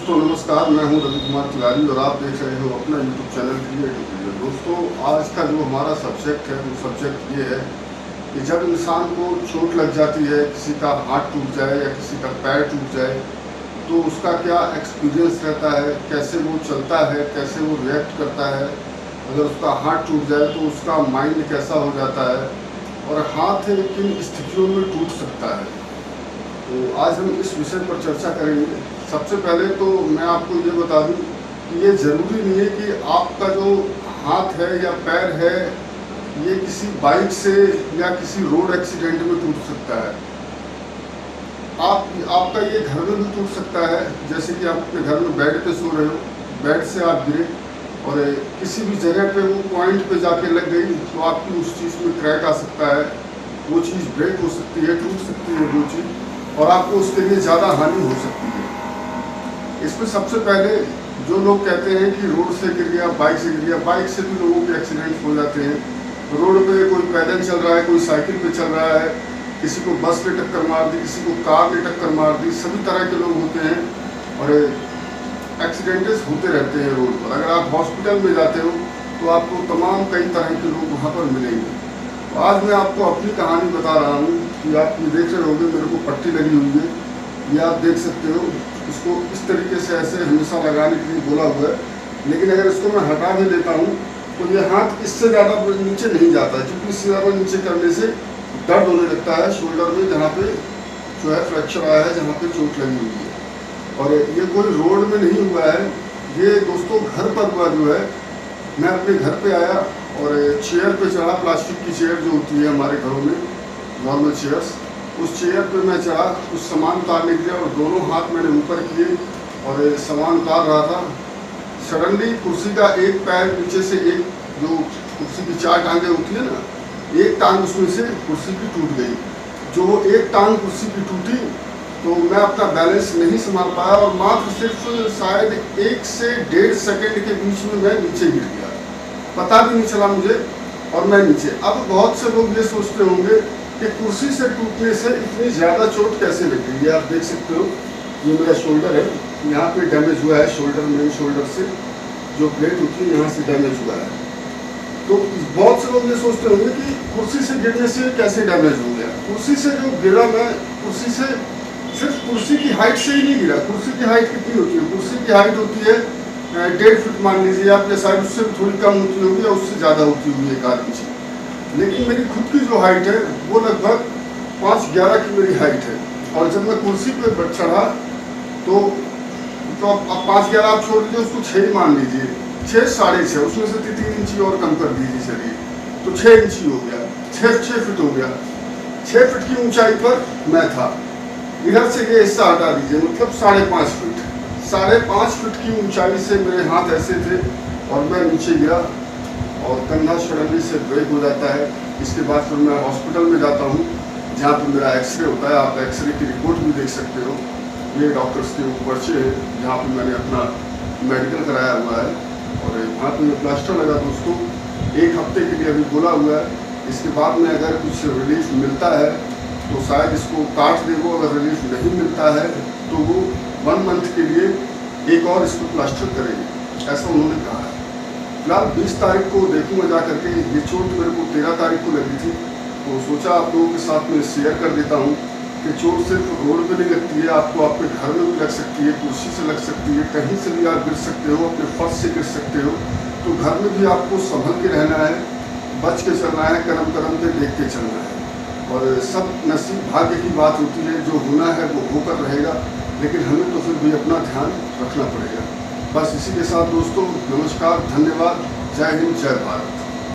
दोस्तों नमस्कार, मैं हूं रवि कुमार तिवारी और आप देख रहे हो अपना यूट्यूब चैनल क्रिएटिव वीडियो। दोस्तों आज का जो हमारा सब्जेक्ट है वो सब्जेक्ट ये है कि जब इंसान को चोट लग जाती है, किसी का हाथ टूट जाए या किसी का पैर टूट जाए, तो उसका क्या एक्सपीरियंस रहता है, कैसे वो चलता है, कैसे वो रिएक्ट करता है। अगर उसका हाथ टूट जाए तो उसका माइंड कैसा हो जाता है और हाथ किन स्थितियों में टूट सकता है। तो आज हम इस विषय पर चर्चा करेंगे। सबसे पहले तो मैं आपको ये बता दूं कि ये ज़रूरी नहीं है कि आपका जो हाथ है या पैर है ये किसी बाइक से या किसी रोड एक्सीडेंट में टूट सकता है। आपका ये घर में भी टूट सकता है। जैसे कि आप अपने घर में बेड पे सो रहे हो, बेड से आप गिरे और किसी भी जगह पे वो पॉइंट पे जाके लग गई तो आपकी उस चीज़ में क्रैक आ सकता है, वो चीज़ ब्रेक हो सकती है, टूट सकती है वो चीज़, और आपको उसके लिए ज़्यादा हानि हो सकती है। इसमें सबसे पहले जो लोग कहते हैं कि रोड से गिर गया, बाइक से गिर गया, बाइक से भी लोगों के एक्सीडेंट हो जाते हैं। रोड पे कोई पैदल चल रहा है, कोई साइकिल पे चल रहा है, किसी को बस ने टक्कर मार दी, किसी को कार ने टक्कर मार दी, सभी तरह के लोग होते हैं और एक्सीडेंट्स होते रहते हैं रोड पर। अगर आप हॉस्पिटल में जाते हो तो आपको तमाम कई तरह के लोग वहाँ पर मिलेंगे। तो आज मैं आपको अपनी कहानी बता रहा हूँ कि आप ये देख रहे होंगे मेरे को पट्टी लगी हुई है, ये आप देख सकते हो। इसको इस तरीके से ऐसे हमेशा लगाने के लिए बोला हुआ है, लेकिन अगर इसको मैं हटा भी देता हूँ तो ये हाथ इससे ज़्यादा नीचे नहीं जाता, क्योंकि इससे ज़्यादा नीचे करने से दर्द होने लगता है शोल्डर में, जहाँ पे जो है फ्रैक्चर आया है, जहाँ पे चोट लगी हुई है। और ये कोई रोड में नहीं हुआ है, ये दोस्तों घर पर हुआ जो है। मैं अपने घर पे आया और चेयर पे चढ़ा, प्लास्टिक की चेयर जो होती है हमारे घरों में, नॉर्मल चेयर्स, उस चेयर पे मैं चढ़ा कुछ सामान उतारने के लिए और दोनों हाथ मैंने ऊपर किए और सामान उतार रहा था। सडनली कुर्सी का एक पैर नीचे से, एक जो कुर्सी की 4 टांगें होती है ना, एक टांग उसमें से कुर्सी की टूट गई। जो एक टांग कुर्सी की टूटी तो मैं अपना बैलेंस नहीं संभाल पाया और मात्र सिर्फ शायद 1 से 1.5 सेकेंड के बीच में मैं नीचे गिर गया, पता भी नहीं चला मुझे और मैं नीचे। अब बहुत से लोग ये सोचते होंगे कि कुर्सी से टूटने से इतनी ज़्यादा चोट कैसे लग गई। ये आप देख सकते हो, ये मेरा शोल्डर है, यहाँ पे डैमेज हुआ है, शोल्डर, मेन शोल्डर से जो प्लेट होती है यहाँ से डैमेज हुआ है। तो बहुत से लोग ये सोचते होंगे कि कुर्सी से गिरने से कैसे डैमेज हो गया। कुर्सी से जो गिरा, मैं कुर्सी से सिर्फ कुर्सी की हाइट से ही नहीं गिरा। कुर्सी की हाइट कितनी होती है? कुर्सी की हाइट होती है 1.5 फीट मान लीजिए आप, या शायद उससे थोड़ी कम होती होगी या उससे ज़्यादा होती होगी 1 आध इंच। लेकिन मेरी खुद की जो हाइट है वो लगभग 5'11" की मेरी हाइट है। और जब मैं कुर्सी पे चढ़ा तो अब 5'11" आप छोड़ दीजिए, उसको 6 ही मान लीजिए, 6 साढ़े 6, उसमें से 3 इंची और कम कर दीजिए, चलिए तो 6 इंची हो गया, 6 फीट हो गया। 6 फीट की ऊंचाई पर मैं था। इधर से ये हिस्सा हटा दीजिए, मतलब 5.5 फीट, 5.5 फीट की ऊंचाई से मेरे हाथ ऐसे थे और मैं नीचे गिरा और कंधा सडनली से ब्रेक हो जाता है। इसके बाद फिर मैं हॉस्पिटल में जाता हूँ, जहाँ पर मेरा एक्सरे होता है। आप एक्सरे की रिपोर्ट भी देख सकते हो, ये डॉक्टर्स के पर्चे है जहाँ पर मैंने अपना मेडिकल कराया हुआ है। और हाथ में प्लास्टर लगा दोस्तों, 1 हफ्ते के लिए अभी बोला हुआ है। इसके बाद में अगर कुछ रिलीफ मिलता है तो शायद इसको काट दे वो, अगर रिलीफ नहीं मिलता है तो वो 1 मंथ के लिए एक और इसको प्लास्टर करेंगे, ऐसा उन्होंने कहा है। फिलहाल 20 तारीख को देखूंगा जा करके। ये चोट मेरे को 13 तारीख को लगी थी, तो सोचा आप लोगों के साथ में शेयर कर देता हूँ कि चोट सिर्फ रोड पे नहीं लगती है, आपको आपके घर में भी लग सकती है, कुर्सी से लग सकती है, कहीं से भी आप गिर सकते हो, अपने फर्श से गिर सकते हो। तो घर में भी आपको संभल के रहना है, बच के चलना है, कदम कदम पे देख के चलना है। और सब नसीब भाग्य की बात होती है, जो होना है वो होकर रहेगा, लेकिन हमें तो फिर भी अपना ध्यान रखना पड़ेगा। बस इसी के साथ दोस्तों नमस्कार, धन्यवाद, जय हिंद, जय भारत।